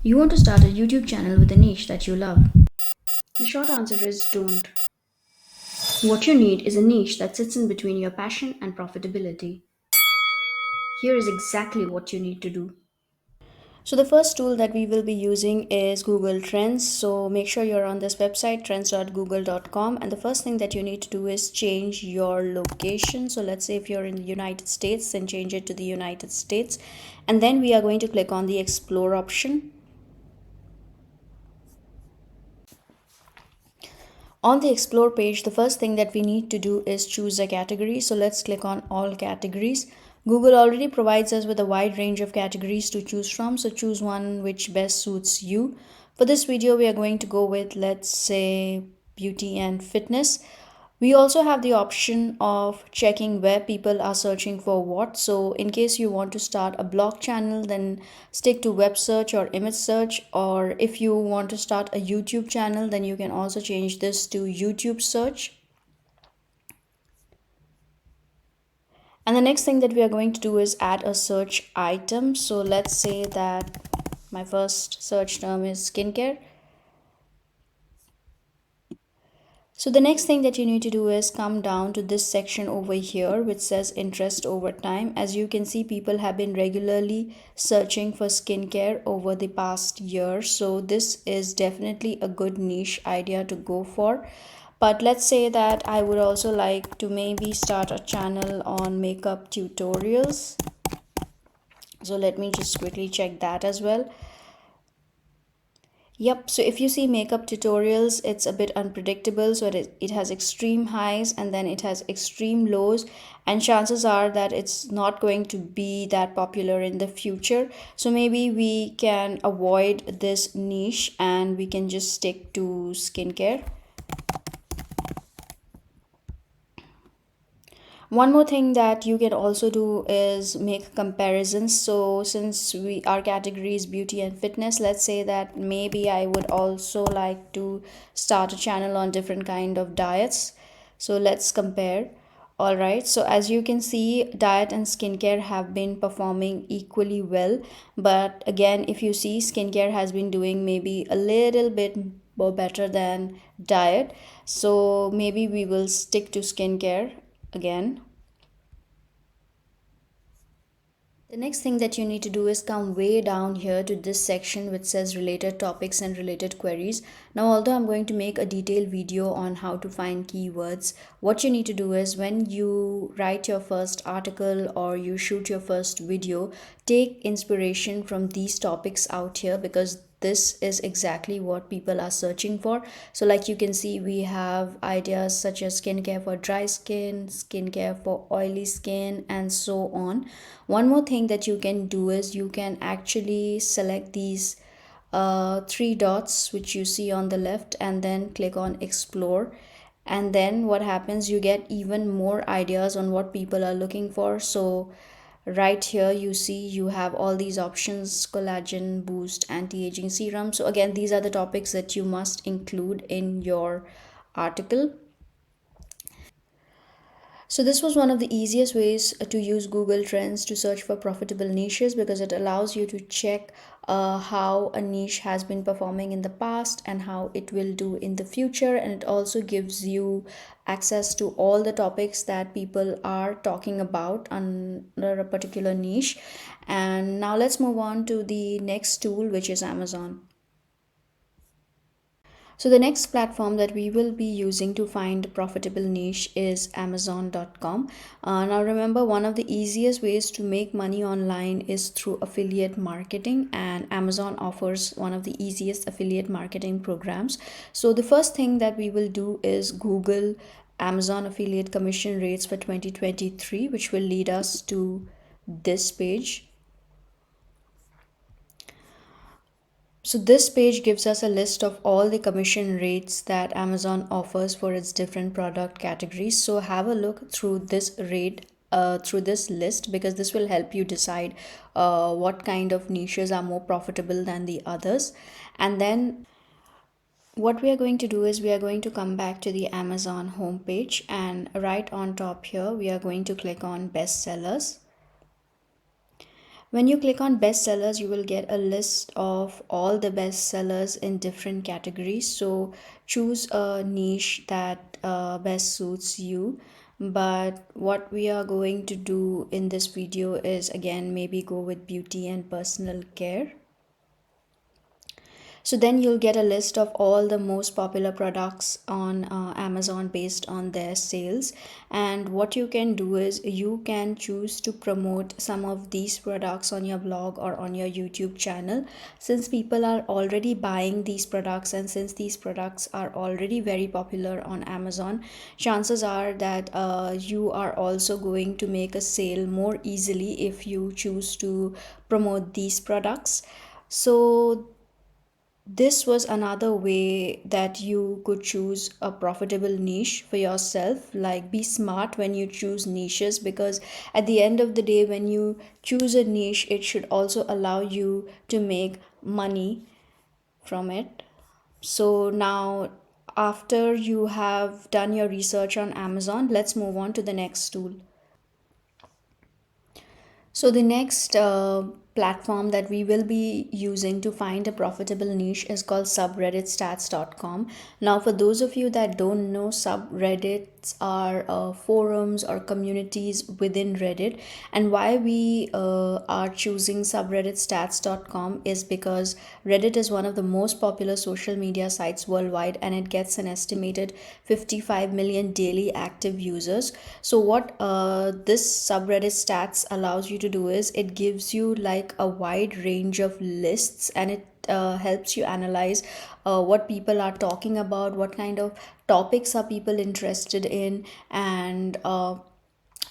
You want to start a YouTube channel with a niche that you love? The short answer is don't. What you need is a niche that sits in between your passion and profitability. Here is exactly what you need to do. So the first tool that we will be using is Google Trends. So make sure you're on this website trends.google.com, and the first thing that you need to do is change your location. So let's say if you're in the United States, then change it to the United States. And then we are going to click on the explore option. On the explore page, the first thing that we need to do is choose a category. So let's click on all categories. Google already provides us with a wide range of categories to choose from. So choose one which best suits you. For this video, we are going to go with, let's say, beauty and fitness. We also have the option of checking where people are searching for what. So in case you want to start a blog channel, then stick to web search or image search. Or if you want to start a YouTube channel, then you can also change this to YouTube search. And the next thing that we are going to do is add a search item. So let's say that my first search term is skincare. So the next thing that you need to do is come down to this section over here which says interest over time. As you can see, people have been regularly searching for skincare over the past year. So this is definitely a good niche idea to go for. But let's say that I would also like to maybe start a channel on makeup tutorials. So let me just quickly check that as well. Yep, so if you see makeup tutorials, it's a bit unpredictable. So it has extreme highs and then it has extreme lows, and chances are that it's not going to be that popular in the future. So maybe we can avoid this niche and we can just stick to skincare. One more thing that you can also do is make comparisons. So since we our category is beauty and fitness, let's say that maybe I would also like to start a channel on different kind of diets. So let's compare. All right, so as you can see, diet and skincare have been performing equally well, but again, if you see, skincare has been doing maybe a little bit more better than diet. So maybe we will stick to skincare again. The next thing that you need to do is come way down here to this section which says related topics and related queries. Now, although I'm going to make a detailed video on how to find keywords, what you need to do is when you write your first article or you shoot your first video, take inspiration from these topics out here, because this is exactly what people are searching for. So like you can see, we have ideas such as skincare for dry skin, skincare for oily skin, and so on. One more thing that you can do is you can actually select these three dots which you see on the left and then click on explore, and then what happens, you get even more ideas on what people are looking for. So right here you see you have all these options: collagen boost, anti-aging serum. So again, these are the topics that you must include in your article. So this was one of the easiest ways to use Google Trends to search for profitable niches, because it allows you to check how a niche has been performing in the past and how it will do in the future. And it also gives you access to all the topics that people are talking about under a particular niche. And now let's move on to the next tool, which is Amazon. So the next platform that we will be using to find profitable niche is Amazon.com. Now remember, one of the easiest ways to make money online is through affiliate marketing, and Amazon offers one of the easiest affiliate marketing programs. So the first thing that we will do is Google Amazon affiliate commission rates for 2023, which will lead us to this page. So this page gives us a list of all the commission rates that Amazon offers for its different product categories. So have a look through this through this list, because this will help you decide what kind of niches are more profitable than the others. And then what we are going to do is we are going to come back to the Amazon homepage, and right on top here we are going to click on bestsellers. When you click on bestsellers, you will get a list of all the bestsellers in different categories. So choose a niche that best suits you. But what we are going to do in this video is again maybe go with beauty and personal care. So then you'll get a list of all the most popular products on Amazon based on their sales. And what you can do is you can choose to promote some of these products on your blog or on your YouTube channel. Since people are already buying these products and since these products are already very popular on Amazon, chances are that you are also going to make a sale more easily if you choose to promote these products. So this was another way that you could choose a profitable niche for yourself. Like, be smart when you choose niches, because at the end of the day, when you choose a niche, it should also allow you to make money from it. So now, after you have done your research on Amazon, let's move on to the next tool. So the next platform that we will be using to find a profitable niche is called subredditstats.com. Now, for those of you that don't know, subreddits are forums or communities within Reddit. And why we are choosing subredditstats.com is because Reddit is one of the most popular social media sites worldwide, and it gets an estimated 55 million daily active users. So what this subreddit stats allows you to do is it gives you like a wide range of lists, and it helps you analyze what people are talking about, what kind of topics are people interested in, and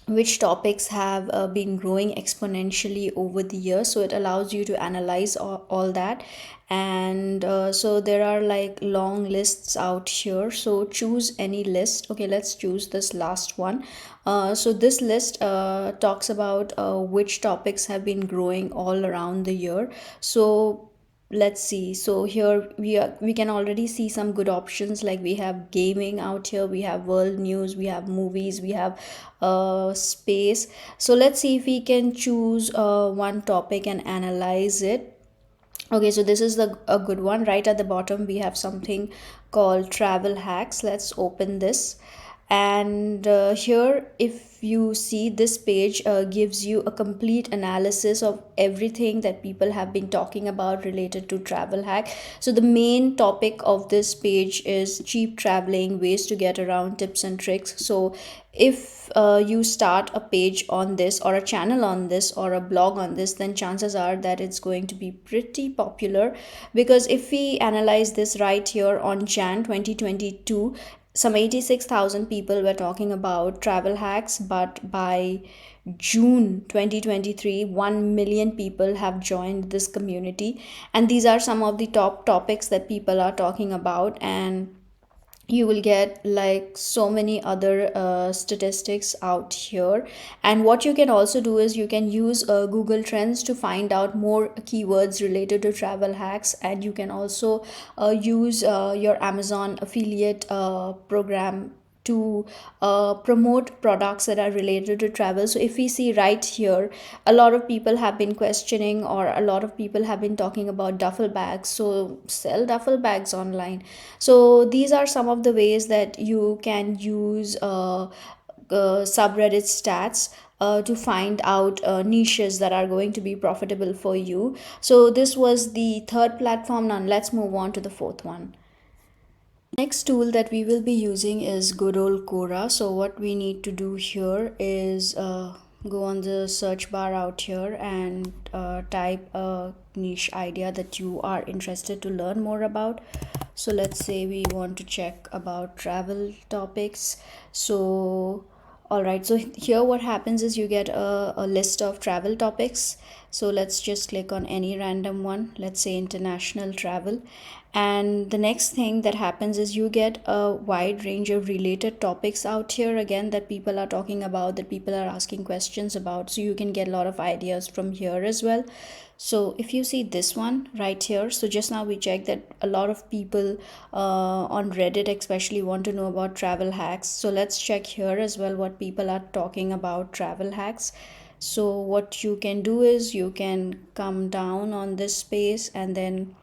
which topics have been growing exponentially over the years. So it allows you to analyze all that. And so there are like long lists out here, so choose any list. Okay, let's choose this last one. So this list talks about which topics have been growing all around the year. So let's see. So here we can already see some good options, like we have gaming out here, we have world news, we have movies, we have space. So let's see if we can choose one topic and analyze it. Okay, so this is a good one. Right at the bottom we have something called travel hacks. Let's open this. And here, if you see, this page gives you a complete analysis of everything that people have been talking about related to travel hack. So the main topic of this page is cheap traveling, ways to get around, tips and tricks. So if you start a page on this, or a channel on this, or a blog on this, then chances are that it's going to be pretty popular. Because if we analyze this right here on Jan 2022, some 86,000 people were talking about travel hacks, but by June 2023, 1 million people have joined this community. And these are some of the top topics that people are talking about. And you will get like so many other statistics out here. And what you can also do is you can use Google Trends to find out more keywords related to travel hacks. And you can also use your Amazon affiliate program to promote products that are related to travel. So if we see right here, a lot of people have been questioning, or a lot of people have been talking about duffel bags. So sell duffel bags online. So these are some of the ways that you can use subreddit stats to find out niches that are going to be profitable for you. So this was the third platform. Now let's move on to the fourth one. Next tool that we will be using is good old Quora. So what we need to do here is go on the search bar out here and type a niche idea that you are interested to learn more about. So let's say we want to check about travel topics. So all right, so here what happens is you get a list of travel topics. So let's just click on any random one, let's say international travel. And the next thing that happens is you get a wide range of related topics out here again, that people are talking about, that people are asking questions about. So you can get a lot of ideas from here as well. So if you see this one right here, so just now we checked that a lot of people on Reddit especially want to know about travel hacks. So let's check here as well what people are talking about travel hacks. So what you can do is you can come down on this space, and then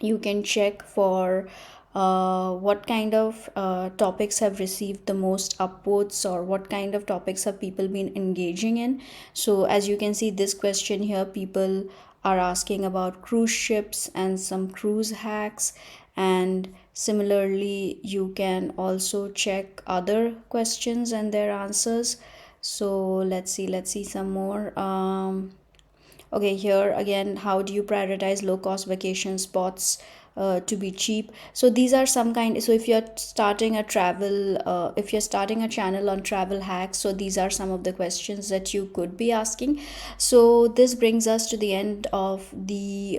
you can check for what kind of topics have received the most upvotes, or what kind of topics have people been engaging in. So as you can see, this question here, people are asking about cruise ships and some cruise hacks. And similarly, you can also check other questions and their answers. So let's see some more. Okay, here again, how do you prioritize low cost vacation spots to be cheap? So these are some kind. So if you're starting a travel, if you're starting a channel on travel hacks, so these are some of the questions that you could be asking. So this brings us to the end of the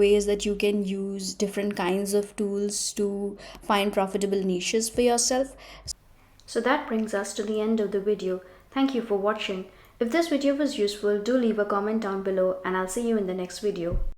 ways that you can use different kinds of tools to find profitable niches for yourself. So that brings us to the end of the video. Thank you for watching. If this video was useful, do leave a comment down below, and I'll see you in the next video.